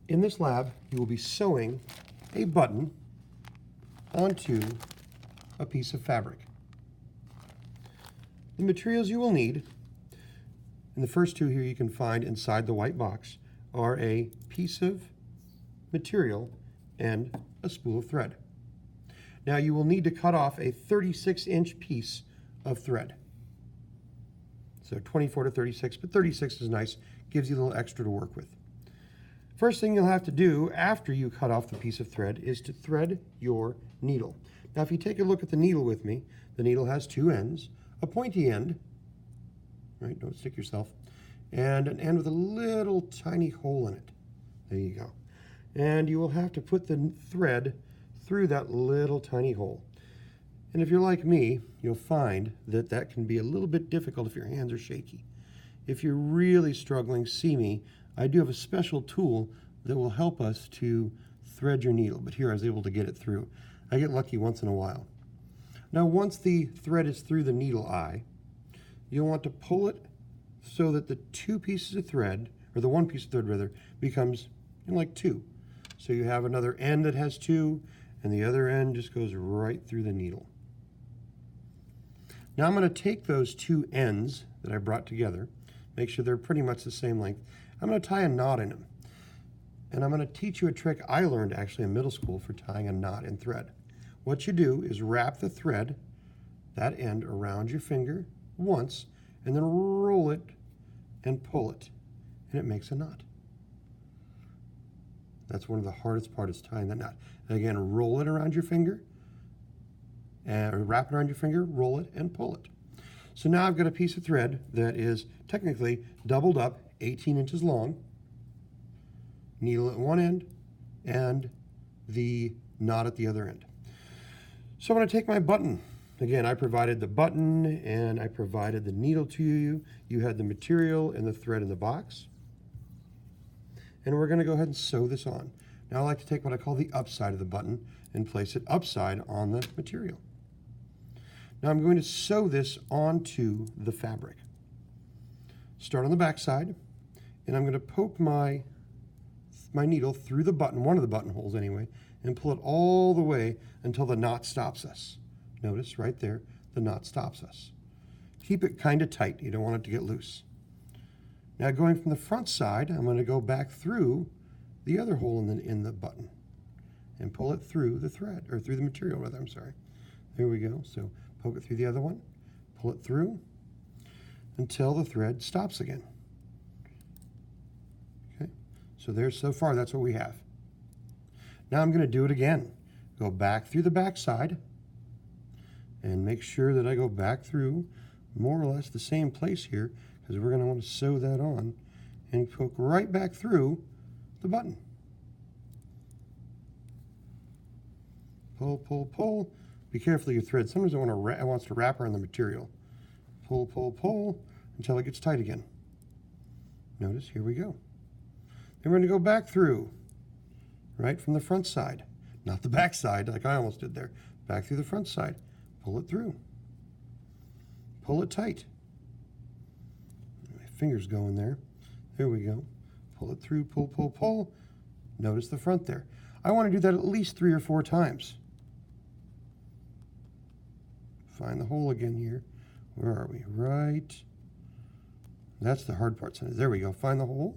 In this lab, you will be sewing a button onto a piece of fabric. The materials you will need, and the first two here you can find inside the white box, are a piece of material and a spool of thread. Now you will need to cut off a 36-inch piece of thread. So 24 to 36, but 36 is nice, gives you a little extra to work with. First thing you'll have to do after you cut off the piece of thread is to thread your needle. Now if you take a look at the needle with me, the needle has two ends, a pointy end, right, don't stick yourself, and an end with a little tiny hole in it. There you go. And you will have to put the thread through that little tiny hole. And if you're like me, you'll find that that can be a little bit difficult if your hands are shaky. If you're really struggling, see me. I do have a special tool that will help us to thread your needle, but here I was able to get it through. I get lucky once in a while. Now once the thread is through the needle eye, you'll want to pull it so that the two pieces of thread, or the one piece of thread rather, becomes like two. So you have another end that has two, and the other end just goes right through the needle. Now I'm going to take those two ends that I brought together, make sure they're pretty much the same length. I'm going to tie a knot in them. And I'm going to teach you a trick I learned actually in middle school for tying a knot in thread. What you do is wrap the thread, that end, around your finger once, and then roll it and pull it, and it makes a knot. That's one of the hardest parts, is tying that knot. And again, roll it around your finger, and wrap it around your finger, roll it, and pull it. So now I've got a piece of thread that is technically doubled up, 18 inches long, needle at one end, and the knot at the other end. So I'm going to take my button. Again, I provided the button and I provided the needle to you. You had the material and the thread in the box. And we're going to go ahead and sew this on. Now I like to take what I call the upside of the button and place it upside on the material. Now I'm going to sew this onto the fabric. Start on the back side, and I'm going to poke my needle through the button, one of the buttonholes anyway, and pull it all the way until the knot stops us. Notice right there, the knot stops us. Keep it kind of tight. You don't want it to get loose. Now going from the front side, I'm going to go back through the other hole in the button and pull it through the thread, or through the material rather, I'm sorry. There we go. So poke it through the other one, pull it through until the thread stops again. Okay, so there's, so far that's what we have. Now I'm going to do it again. Go back through the back side and make sure that I go back through more or less the same place here, because we're going to want to sew that on, and poke right back through the button. Pull, pull, pull. Be careful of your thread. Sometimes it wants to wrap around the material. Pull, pull, pull until it gets tight again. Notice, here we go. Then we're going to go back through, right from the front side. Not the back side, like I almost did there. Back through the front side. Pull it through. Pull it tight. My finger's going there. There we go. Pull it through, pull, pull, pull. Notice the front there. I want to do that at least 3 or 4 times. Find the hole again here. Where are we? Right. That's the hard part. There we go. Find the hole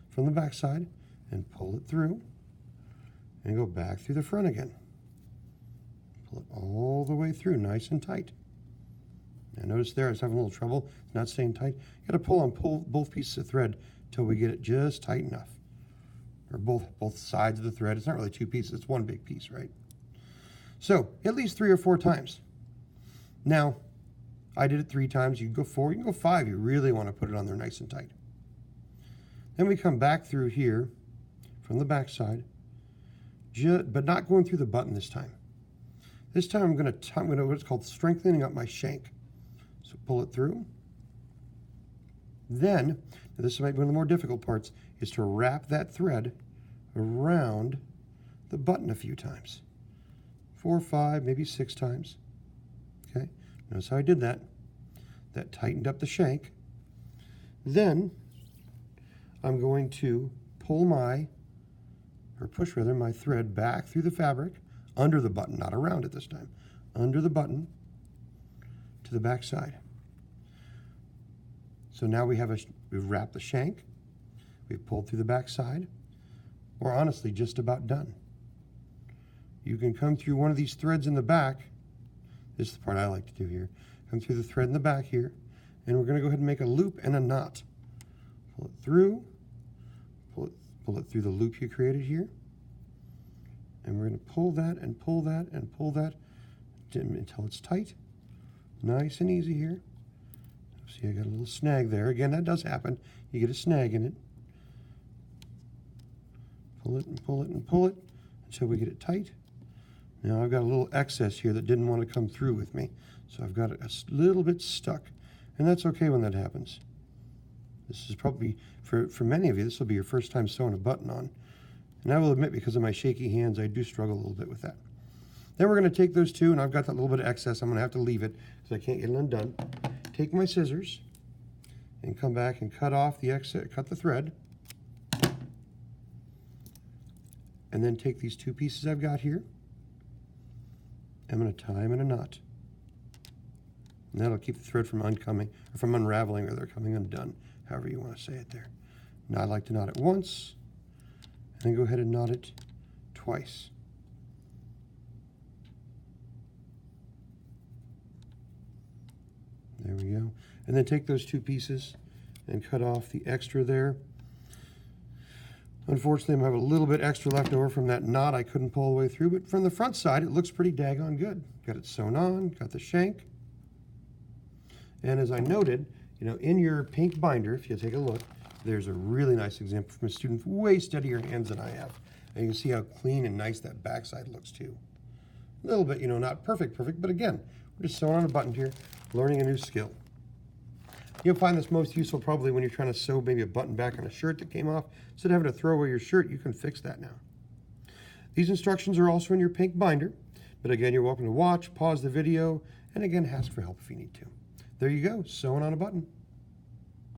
from the back side and pull it through and go back through the front again. Pull it all the way through, nice and tight. Now notice there I was having a little trouble. It's not staying tight. You got to pull both pieces of thread till we get it just tight enough. Or both sides of the thread. It's not really 2 pieces, it's one big piece, right? So at least 3 or 4 times. Now, I did it 3 times. You can go 4, you can go 5. You really want to put it on there nice and tight. Then we come back through here from the back side, but not going through the button this time. This time I'm going to what's called strengthening up my shank. So pull it through. Then, this might be one of the more difficult parts, is to wrap that thread around the button a few times. 4 or 5, maybe 6 times. Okay, notice how I did that. That tightened up the shank. Then I'm going to pull my or push rather, my thread back through the fabric, under the button, not around it this time, under the button to the back side. So now we've wrapped the shank, we've pulled through the back side. We're honestly just about done. You can come through one of these threads in the back. This is the part I like to do here. Come through the thread in the back here, and we're going to go ahead and make a loop and a knot. Pull it through, pull it through the loop you created here, and we're going to pull that and pull that and pull that until it's tight. Nice and easy here. See, I got a little snag there. Again, that does happen. You get a snag in it. Pull it and pull it and pull it until we get it tight. Now I've got a little excess here that didn't want to come through with me, so I've got it a little bit stuck, and that's okay when that happens. This is probably, for many of you, this will be your first time sewing a button on. And I will admit, because of my shaky hands, I do struggle a little bit with that. Then we're going to take those two, and I've got that little bit of excess. I'm going to have to leave it because I can't get it undone. Take my scissors and come back and cut off the excess, cut the thread. And then take these two pieces I've got here. I'm going to tie them in a knot. And that'll keep the thread from unraveling, or they're coming undone, however you want to say it there. Now I like to knot it once, and then go ahead and knot it twice. There we go. And then take those two pieces and cut off the extra there. Unfortunately, I have a little bit extra left over from that knot I couldn't pull all the way through, but from the front side, it looks pretty daggone good. Got it sewn on, got the shank. And as I noted, you know, in your pink binder, if you take a look, there's a really nice example from a student with way steadier hands than I have. And you can see how clean and nice that backside looks too. A little bit, you know, not perfect, but again, we're just sewing on a button here, learning a new skill. You'll find this most useful probably when you're trying to sew maybe a button back on a shirt that came off. Instead of having to throw away your shirt, you can fix that now. These instructions are also in your pink binder, but again, you're welcome to watch, pause the video, and again, ask for help if you need to. There you go, sewing on a button.